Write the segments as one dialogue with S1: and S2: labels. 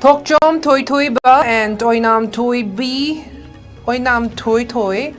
S1: Thokchom Thoi Thoi Ba and Oinam Thoi B, Oinam Thoi Thoi.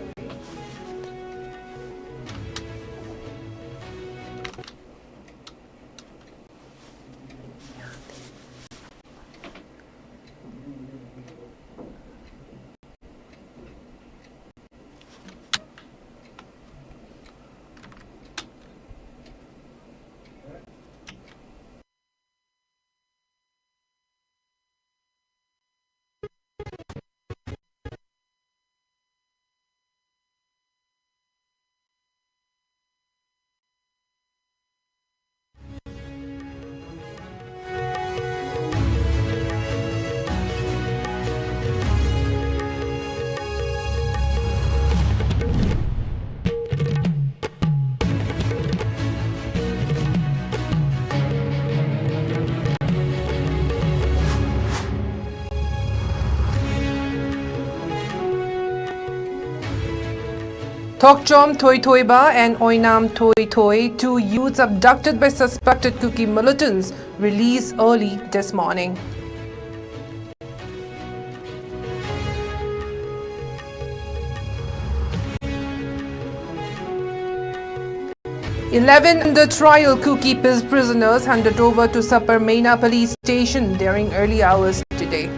S1: Thokchom Thoi Thoi Ba and Oinam Thoi Thoi, two youths abducted by suspected Kuki militants, released early this morning. Eleven under trial Kuki prisoners handed over to Saparmena police station during early hours today.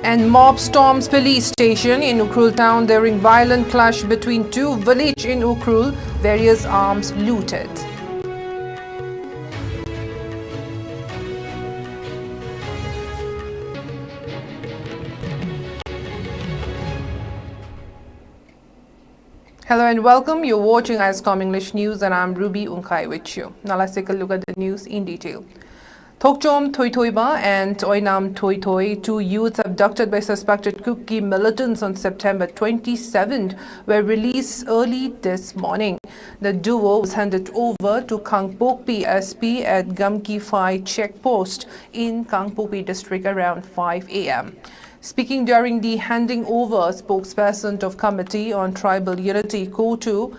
S1: And mob storms police station in Ukhrul town during violent clash between two villages in Ukhrul, various arms looted. Hello and welcome. You're watching ISCOM English News and I'm Ruby Unkai with you. Now let's take a look at the news in detail. Thokchom Thoi Thoi Ba and Oinam Thoi Thoi, two youths abducted by suspected Kuki militants on September 27th, were released early this morning. The duo was handed over to Kangpokpi SP at Gamki Phai checkpost in Kangpokpi district around 5 a.m. Speaking during the handing over, spokesperson of Committee on Tribal Unity Kotu,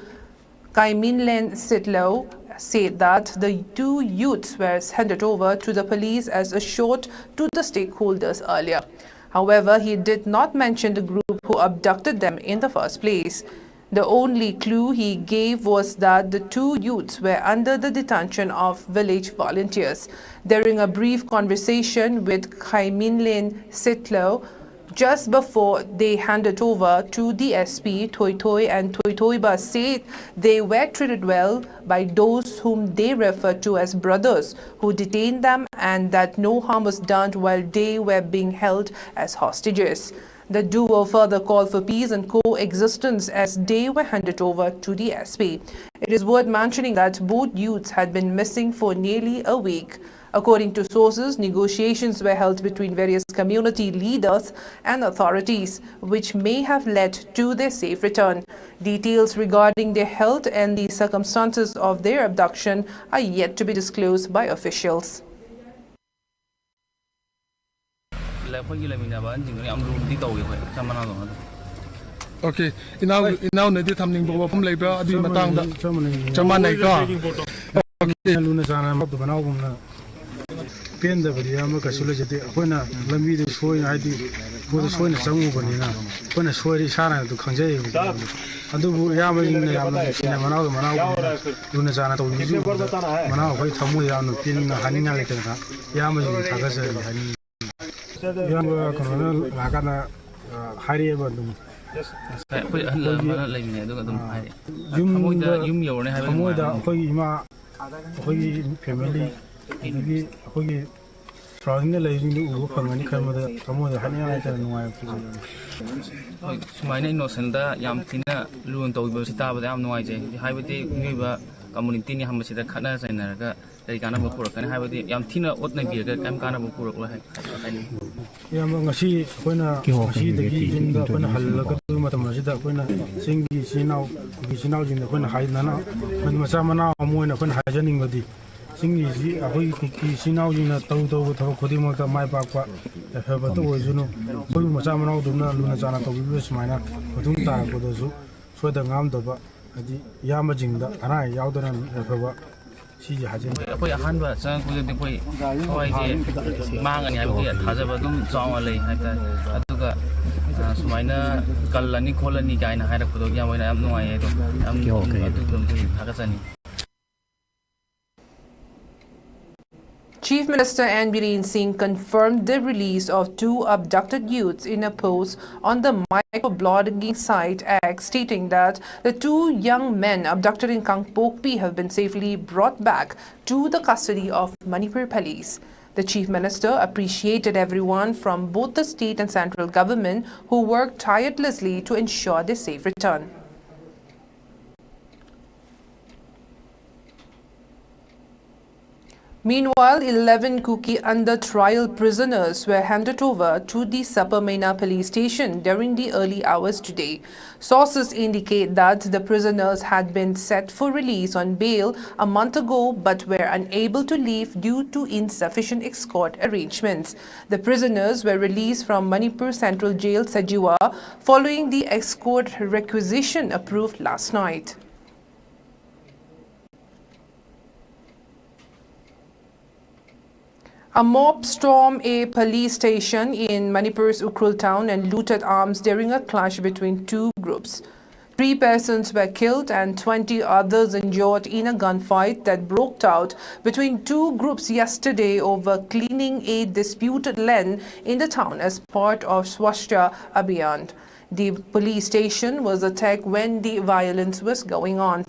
S1: Kaiminlen Sitlo, said that the two youths were handed over to the police as assured to the stakeholders earlier. However, he did not mention the group who abducted them in the first place. The only clue he gave was that the two youths were under the detention of village volunteers. During a brief conversation with Kaiminlen Sitlo, just before they handed over to the SP, Thoi Thoi and Thoi Thoi Ba said they were treated well by those whom they referred to as brothers who detained them and that no harm was done while they were being held as hostages. The duo further called for peace and coexistence as they were handed over to the SP. It is worth mentioning that both youths had been missing for nearly a week. According to sources, negotiations were held between various community leaders and authorities, which may have led to their safe return. Details regarding their health and the circumstances of their abduction are yet to be disclosed by officials.
S2: Okay, now nedi thamning boba phum leibra adi matang da chaman nei ka okay pen da bari am ka sula jate akhona lambi de soi haidi ko de soi na changu bani na kona soi ri sana du khangjai adu bu ya ma ni ya ma sina manau luna jana to ni ju manau khoi thamu ya no pin na haninga le ka ya ma ni thaga sa ri hani ya ma corona la kana hari ba dum khoi an la lai ne du dum hari yum yo ne hai ba khoi ima khoi family 이 거기 ꯇ꯭ꯔꯥꯎꯖꯤꯡꯗ ꯂꯩꯁꯤꯡꯗꯨ ꯎꯕ ꯐꯪꯒꯅꯤ ꯈꯟꯕꯗ ꯊꯃꯣꯏꯗ ꯍꯥꯏꯅꯤꯡꯉꯥꯏ ꯂꯩꯇꯅ ꯅꯨꯡꯉꯥꯏꯕ
S3: ꯍꯣꯏ ꯁꯨꯃꯥꯏꯅ ꯏꯅꯣꯁꯦꯟꯗ ꯌꯥꯝ ꯊꯤꯅ ꯂꯨꯅ ꯇꯧꯕꯁꯤ ꯇꯥꯕꯗ ꯌꯥꯝ ꯅꯨꯡꯉꯥꯏꯖꯩ ꯍꯥꯏꯕꯗꯤ ꯃꯤꯑꯣꯏꯕ ꯀꯝꯃꯨꯅꯤꯇꯤꯅꯤ ꯍꯥꯏꯕꯁꯤꯗ ꯈꯠꯅ ꯆꯩꯅꯔꯒ ꯀꯔꯤ ꯀꯥꯟꯅꯕ ꯄꯨꯔꯛꯀꯅꯤ ꯍꯥꯏꯕꯗꯤ ꯌꯥꯝ ꯊꯤꯅ ꯑꯣꯠꯅꯕꯤꯔꯒ ꯀꯔꯤꯝ ꯀꯥꯟꯅꯕ ꯄꯨꯔꯛꯂꯣꯏ ꯍꯥꯏꯅꯤꯡꯉꯤ
S2: ꯌꯥꯝꯕ ꯉꯁꯤ ꯑꯩꯈꯣꯏꯅ ꯉꯁꯤꯗꯒꯤ ꯌꯨꯝꯗ ꯑꯩꯈꯣꯏꯅ ꯍꯜꯂꯛꯀꯗꯕ ꯃꯇꯝ ꯑꯁꯤꯗ ꯑꯩꯈꯣꯏꯅ ꯆꯤꯡꯒꯤ ꯏꯆꯤꯜ ꯏꯅꯥꯎꯁꯤꯡꯗ ꯑꯩꯈꯣꯏꯅ ꯍꯥꯏꯗꯅ ꯃꯆꯥ ꯃꯅꯥꯎ ꯑꯃ ꯑꯣꯏꯅ ꯑꯩꯈꯣꯏꯅ ꯍꯥꯏꯖꯅꯤꯡꯕꯗꯤ ꯆꯤꯡꯒꯤ ꯑꯩꯈꯣꯏꯒꯤ ꯀꯨꯀꯤ ꯏꯆꯤꯜ ꯏꯅꯥꯎꯁꯤꯡꯅ ꯇꯧꯕ ꯊꯕꯛ ꯈꯨꯗꯤꯡꯃꯛꯇ ꯃꯥꯏ ꯄꯥꯛꯄ ꯌꯥꯏꯐꯕꯇ ꯑꯣꯏꯁꯅꯨ ꯑꯩꯈꯣꯏꯕꯨ ꯃꯆꯥ ꯃꯅꯥꯎꯗꯨꯅ ꯂꯨꯅ ꯆꯥꯟꯅ ꯇꯧꯕꯤꯕ ꯁꯨꯃꯥꯏꯅ ꯃꯇꯨꯡ ꯇꯥꯔꯛꯄꯗꯁꯨ ꯁꯣꯏꯗ ꯉꯥꯝꯗꯕ ꯍꯥꯏꯗꯤ ꯏꯌꯥꯝꯕꯁꯤꯡꯗ ꯑꯅꯥ ꯑꯌꯦꯛ ꯌꯥꯎꯗꯅ ꯌꯥꯏꯐꯕ ꯁꯤꯁꯦ ꯍꯥꯏꯖꯅꯤꯡꯉꯤ
S3: ꯑꯩꯈꯣꯏ ꯑꯍꯥꯟꯕ ꯆꯪꯉꯛꯄꯗꯗꯤ ꯑꯩꯈꯣꯏ ꯊꯋꯥꯏꯁꯦ ꯃꯥꯡꯒꯅꯤ ꯍꯥꯏꯕꯒꯤ ꯊꯥꯖꯕ ꯑꯗꯨꯝ ꯆꯥꯎꯅ ꯂꯩ ꯍꯥꯏꯇꯥꯔꯦ ꯑꯗꯨꯒ ꯁꯨꯃꯥꯏꯅ ꯀꯜꯂꯅꯤ ꯈꯣꯠꯂꯅꯤ ꯀꯥꯏꯅ ꯍꯥꯏꯔꯛꯄꯗꯣ ꯌꯥꯝ ꯑꯣꯏꯅ ꯌꯥꯝ ꯅꯨꯡꯉꯥꯏꯌꯦ ꯑꯗꯣ ꯑꯗꯨꯒꯤꯗꯃꯛꯇ ꯊꯥꯒꯠꯆꯅꯤ
S1: Chief Minister N. Biren Singh confirmed the release of 2 abducted youths in a post on the microblogging site X, stating that the 2 young men abducted in Kangpokpi have been safely brought back to the custody of Manipur police. The Chief Minister appreciated everyone from both the state and central government who worked tirelessly to ensure their safe return. Meanwhile, 11 Kuki under trial prisoners were handed over to the Sapamena police station during the early hours today. Sources indicate that the prisoners had been set for release on bail a month ago but were unable to leave due to insufficient escort arrangements. The prisoners were released from Manipur Central Jail, Sajiwa, following the escort requisition approved last night. A mob stormed a police station in Manipur's Ukhrul town and looted arms during a clash between 2 groups. 3 persons were killed and 20 others injured in a gunfight that broke out between 2 groups yesterday over cleaning a disputed land in the town as part of Swasthya Abhiyan. The police station was attacked when the violence was going on.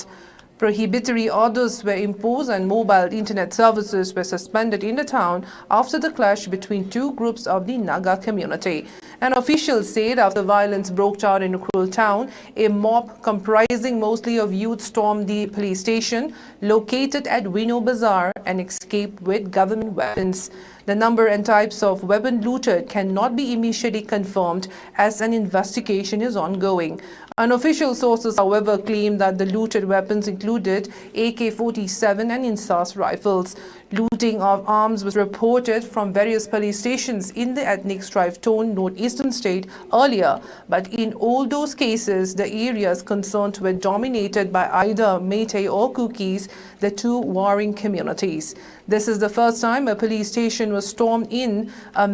S1: Prohibitory orders were imposed and mobile internet services were suspended in the town after the clash between 2 groups of the Naga community. An official said after violence broke out in Ukhrul town, a mob comprising mostly of youth stormed the police station located at Wino Bazaar and escaped with government weapons. The number and types of weapon looted cannot be immediately confirmed as an investigation is ongoing. Unofficial sources, however, claim that the looted weapons included AK-47 and Insas rifles. Looting of arms was reported from various police stations in the ethnic strife-torn northeastern state earlier, but in all those cases, the areas concerned were dominated by either Meitei or Kukis, the 2 warring communities. This is the first time a police station was stormed in a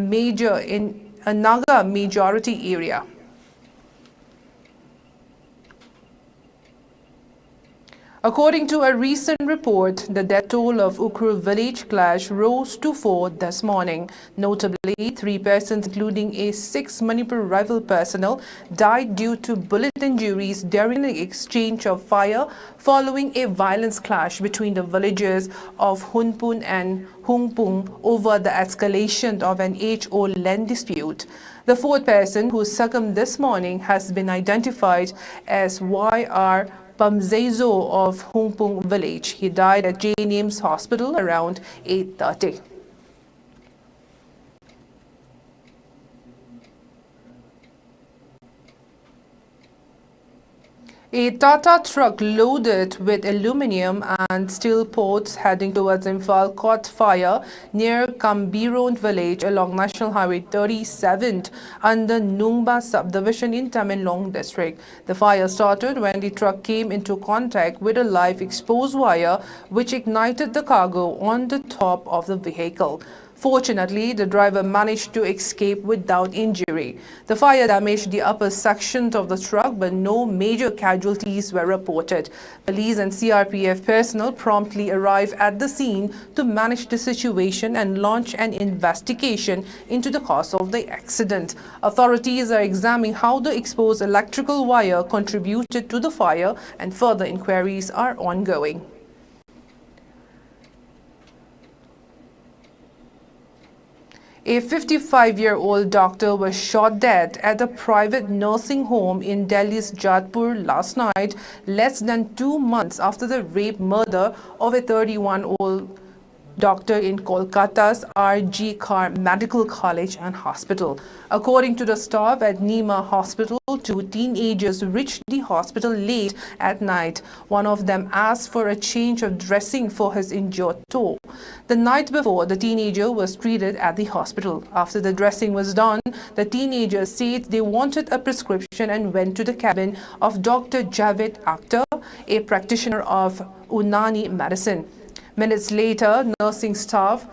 S1: Naga majority area. According to a recent report, the death toll of Ukhrul village clash rose to 4 this morning. Notably, 3 persons, including a 6 Manipur rifle personnel, died due to bullet injuries during the exchange of fire following a violent clash between the villages of Hunpun and Hungpung over the escalation of an age-old land dispute. The 4th person who succumbed this morning has been identified as Y.R. Pamzezo of Hungpung village. He died at JNM's hospital around 8:30. A Tata truck loaded with aluminium and steel ports heading towards Imphal caught fire near Kambiron village along National Highway 37 under Nungba subdivision in Tamenglong district. The fire started when the truck came into contact with a live exposed wire which ignited the cargo on the top of the vehicle. Fortunately, the driver managed to escape without injury. The fire damaged the upper sections of the truck, but no major casualties were reported. Police and CRPF personnel promptly arrived at the scene to manage the situation and launch an investigation into the cause of the accident. Authorities are examining how the exposed electrical wire contributed to the fire, and further inquiries are ongoing. A 55-year-old doctor was shot dead at a private nursing home in Delhi's Jodhpur last night, less than 2 months after the rape murder of a 31-year-old doctor in Kolkata's R.G. Kar Medical College and Hospital. According to the staff at Nima Hospital, 2 teenagers reached the hospital late at night. One of them asked for a change of dressing for his injured toe. The night before, the teenager was treated at the hospital. After the dressing was done, the teenagers said they wanted a prescription and went to the cabin of Dr. Javed Akhtar, a practitioner of Unani medicine. Minutes later, nursing staff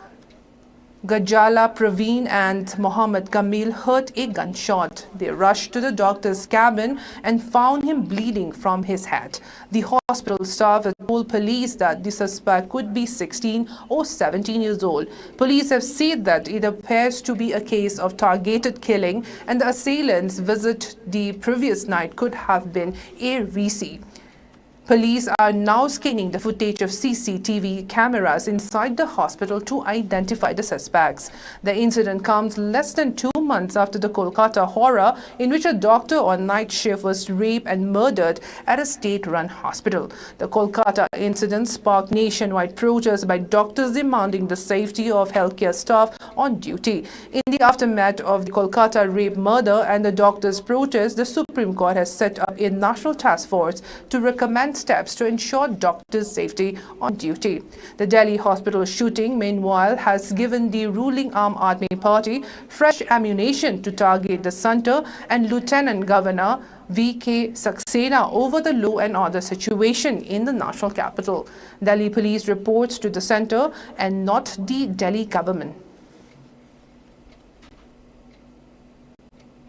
S1: Gajala Praveen and Mohammed Kamil heard a gunshot. They rushed to the doctor's cabin and found him bleeding from his head. The hospital staff told police that the suspect could be 16 or 17 years old. Police have said that it appears to be a case of targeted killing and the assailant's visit the previous night could have been a receipt. Police are now scanning the footage of CCTV cameras inside the hospital to identify the suspects. The incident comes less than 2 months after the Kolkata horror in which a doctor on night shift was raped and murdered at a state-run hospital. The Kolkata incident sparked nationwide protests by doctors demanding the safety of healthcare staff on duty. In the aftermath of the Kolkata rape murder and the doctors' protest, the Supreme Court has set up a national task force to recommend steps to ensure doctors' safety on duty. The Delhi hospital shooting, meanwhile, has given the ruling Aam Aadmi Party fresh ammunition to target the centre and Lieutenant Governor V.K. Saxena over the law and order situation in the national capital. Delhi police reports to the centre and not the Delhi government.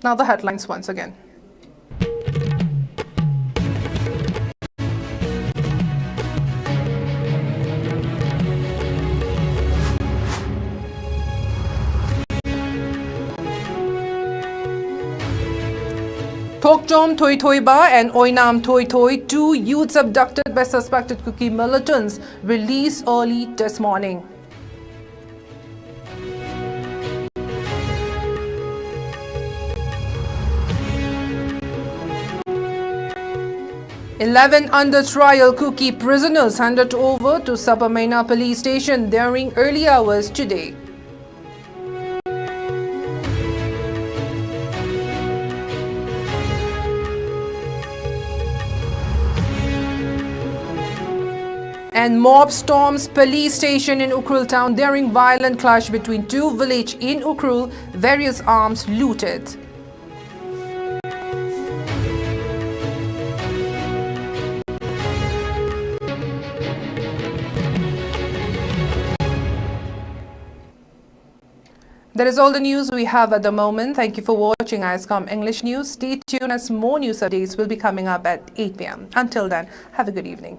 S1: Now the headlines once again. Thokjom Thoi Thoiba and Oinam Thoi Thoi, 2 youths abducted by suspected cookie militants, released early this morning. "11 under trial cookie prisoners handed over to Sapamena police station during early hours today. And mob storms police station in Ukhrul town during violent clash between 2 villages in Ukhrul, various arms looted. That is all the news we have at the moment. Thank you for watching ISCOM English News. Stay tuned as more news updates will be coming up at 8 p.m. Until then, have a good evening.